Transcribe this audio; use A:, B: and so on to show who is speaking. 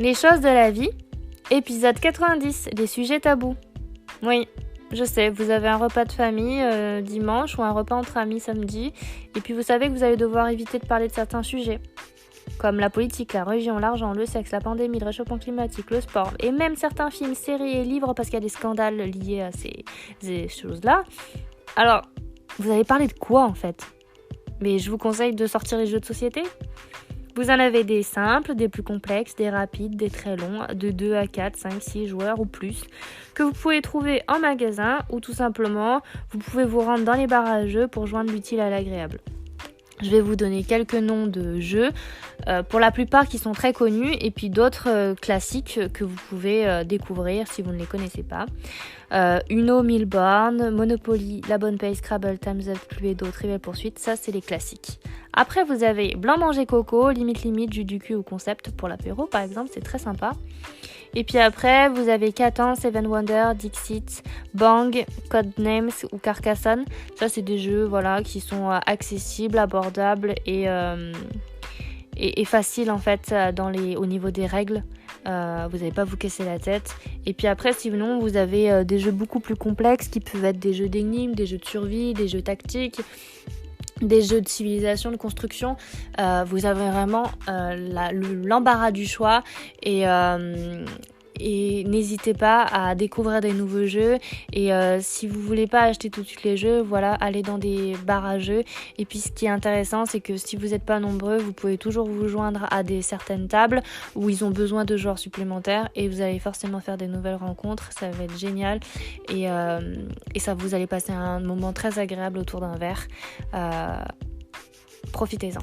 A: Les choses de la vie, épisode 90, les sujets tabous. Oui, je sais, vous avez un repas de famille dimanche ou un repas entre amis samedi, et puis vous savez que vous allez devoir éviter de parler de certains sujets, comme la politique, la religion, l'argent, le sexe, la pandémie, le réchauffement climatique, le sport, et même certains films, séries et livres parce qu'il y a des scandales liés à ces choses-là. Alors, vous allez parler de quoi en fait ? Mais je vous conseille de sortir les jeux de société. Vous en avez des simples, des plus complexes, des rapides, des très longs, de 2 à 4, 5, 6 joueurs ou plus, que vous pouvez trouver en magasin ou tout simplement, vous pouvez vous rendre dans les bars à jeux pour joindre l'utile à l'agréable. Je vais vous donner quelques noms de jeux, pour la plupart qui sont très connus, et puis d'autres classiques que vous pouvez découvrir si vous ne les connaissez pas. Uno, 1000 bornes, Monopoly, La Bonne Paye, Scrabble, Time's Up, Cluedo, Trivial Poursuite, ça c'est les classiques. Après vous avez Blanc Manger Coco, Limite, Jus du cul ou Concept pour l'apéro par exemple, c'est très sympa. Et puis après vous avez Catan, Seven Wonders, Dixit, Bang, Codenames ou Carcassonne. Ça c'est des jeux qui sont accessibles, abordables et faciles en fait au niveau des règles. Vous n'allez pas vous casser la tête. Et puis après sinon vous avez des jeux beaucoup plus complexes qui peuvent être des jeux d'énigmes, des jeux de survie, des jeux tactiques, des jeux de civilisation, de construction. Vous avez vraiment l'embarras du choix et n'hésitez pas à découvrir des nouveaux jeux et si vous voulez pas acheter tout de suite les jeux, allez dans des bars à jeux. Et puis ce qui est intéressant, c'est que si vous n'êtes pas nombreux, vous pouvez toujours vous joindre à certaines tables où ils ont besoin de joueurs supplémentaires et vous allez forcément faire des nouvelles rencontres. Ça va être génial et ça, vous allez passer un moment très agréable autour d'un verre. Profitez-en.